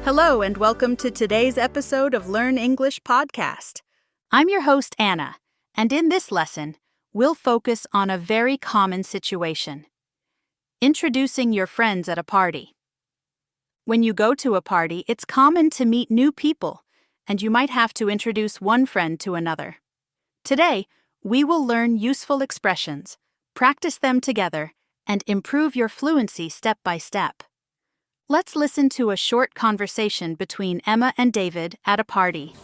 Hello and welcome to today's episode of Learn English Podcast. I'm your host, Anna, and in this lesson, we'll focus on a very common situation. Introducing your friends at a party. When you go to a party, it's common to meet new people, and you might have to introduce one friend to another. Today, we will learn useful expressions, practice them together, and improve your fluency step by step. Let's listen to a short conversation between Emma and David at a party.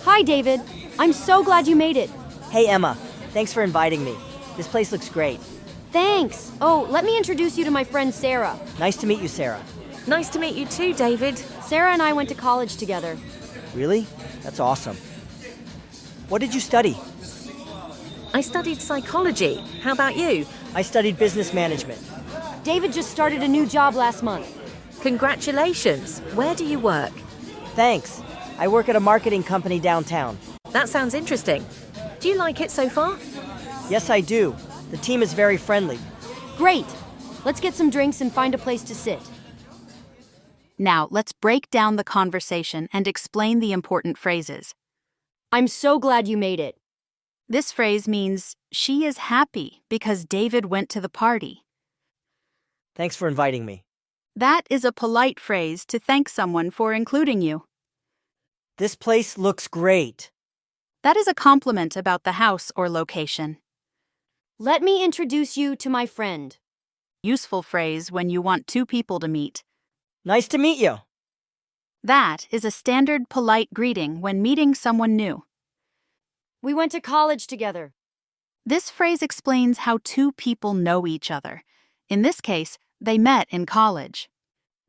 Hi, David. I'm so glad you made it. Hey, Emma. Thanks for inviting me. This place looks great. Thanks. Oh, let me introduce you to my friend Sarah. Nice to meet you, Sarah. Nice to meet you too, David. Sarah and I went to college together. Really? That's awesome. What did you study? I studied psychology. How about you? I studied business management. David just started a new job last month. Congratulations. Where do you work? Thanks. I work at a marketing company downtown. That sounds interesting. Do you like it so far? Yes, I do. The team is very friendly. Great. Let's get some drinks and find a place to sit. Now, let's break down the conversation and explain the important phrases. I'm so glad you made it. This phrase means she is happy because David went to the party. Thanks for inviting me. That is a polite phrase to thank someone for including you. This place looks great. That is a compliment about the house or location. Let me introduce you to my friend. Useful phrase when you want two people to meet. Nice to meet you. That is a standard polite greeting when meeting someone new. We went to college together. This phrase explains how two people know each other. In this case, they met in college.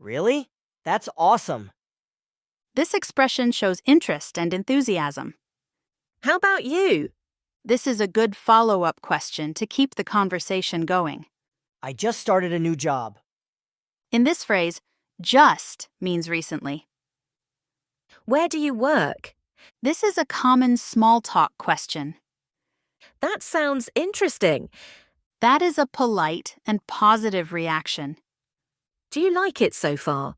Really? That's awesome. This expression shows interest and enthusiasm. How about you? This is a good follow-up question to keep the conversation going. I just started a new job. In this phrase, just means recently. Where do you work? This is a common small talk question. That sounds interesting. That is a polite and positive reaction. Do you like it so far?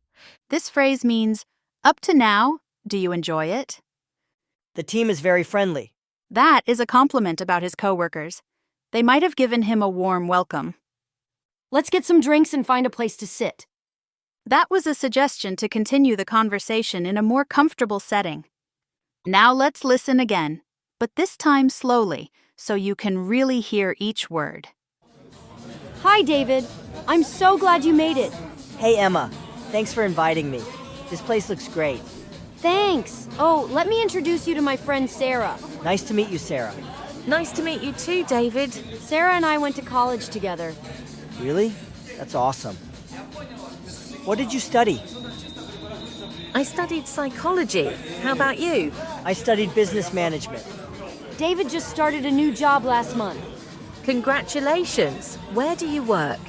This phrase means, up to now, do you enjoy it? The team is very friendly. That is a compliment about his coworkers. They might have given him a warm welcome. Let's get some drinks and find a place to sit. That was a suggestion to continue the conversation in a more comfortable setting. Now let's listen again, but this time slowly, so you can really hear each word. Hi, David. I'm so glad you made it. Hey, Emma. Thanks for inviting me. This place looks great. Thanks. Oh, let me introduce you to my friend Sarah. Nice to meet you, Sarah. Nice to meet you too, David. Sarah and I went to college together. Really? That's awesome. What did you study? I studied psychology. How about you? I studied business management. David just started a new job last month. Congratulations. Where do you work?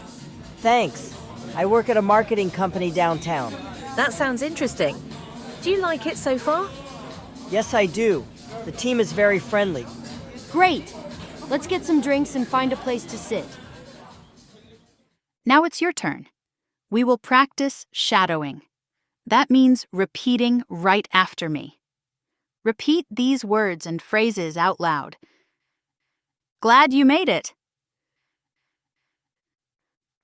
Thanks. I work at a marketing company downtown. That sounds interesting. Do you like it so far? Yes, I do. The team is very friendly. Great. Let's get some drinks and find a place to sit. Now it's your turn. We will practice shadowing. That means repeating right after me. Repeat these words and phrases out loud. Glad you made it.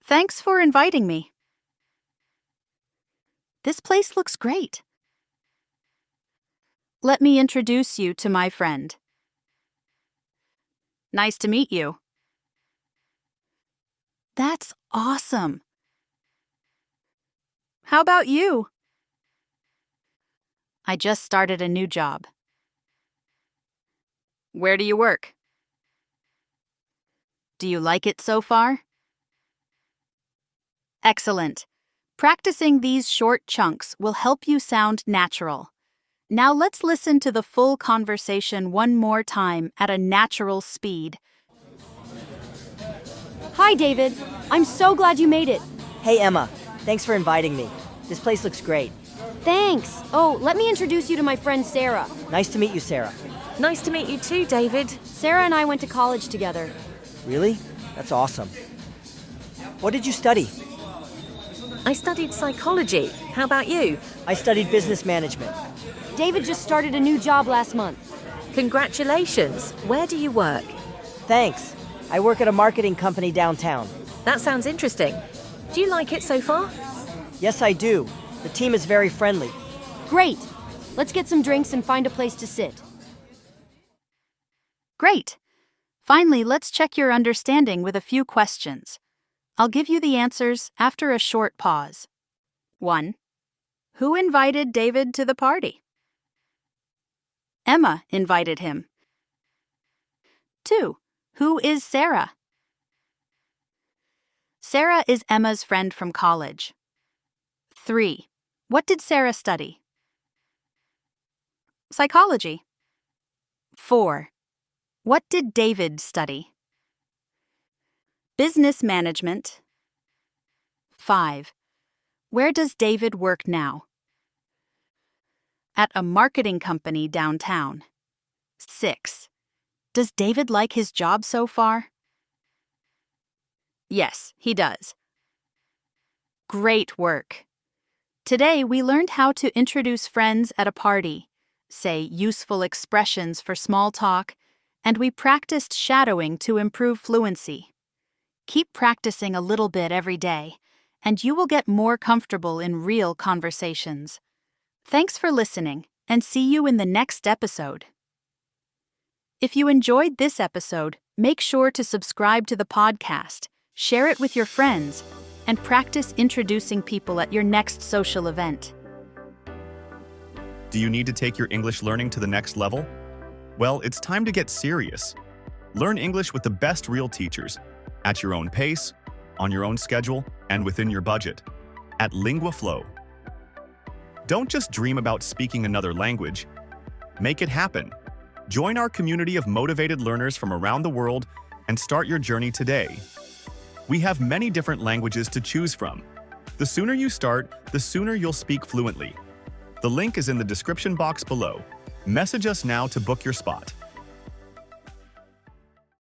Thanks for inviting me. This place looks great. Let me introduce you to my friend. Nice to meet you. That's awesome. How about you? I just started a new job. Where do you work? Do you like it so far? Excellent. Practicing these short chunks will help you sound natural. Now let's listen to the full conversation one more time at a natural speed. Hi, David. I'm so glad you made it. Hey, Emma. Thanks for inviting me. This place looks great. Thanks. Oh, let me introduce you to my friend Sarah. Nice to meet you, Sarah. Nice to meet you too, David. Sarah and I went to college together. Really? That's awesome. What did you study? I studied psychology. How about you? I studied business management. David just started a new job last month. Congratulations. Where do you work? Thanks. I work at a marketing company downtown. That sounds interesting. Do you like it so far? Yes, I do. The team is very friendly. Great. Let's get some drinks and find a place to sit. Great. Finally, let's check your understanding with a few questions. I'll give you the answers after a short pause. 1. Who invited David to the party? Emma invited him. 2. Who is Sarah? Sarah is Emma's friend from college. 3. What did Sarah study? Psychology. 4. What did David study? Business management. 5. Where does David work now? At a marketing company downtown. 6. Does David like his job so far? Yes, he does. Great work. Today we learned how to introduce friends at a party, say useful expressions for small talk, and we practiced shadowing to improve fluency. Keep practicing a little bit every day, and you will get more comfortable in real conversations. Thanks for listening, and see you in the next episode. If you enjoyed this episode, make sure to subscribe to the podcast, share it with your friends, and practice introducing people at your next social event. Do you need to take your English learning to the next level? Well, it's time to get serious. Learn English with the best real teachers, at your own pace, on your own schedule, and within your budget, at Lingua Flow. Don't just dream about speaking another language. Make it happen. Join our community of motivated learners from around the world and start your journey today. We have many different languages to choose from. The sooner you start, the sooner you'll speak fluently. The link is in the description box below. Message us now to book your spot.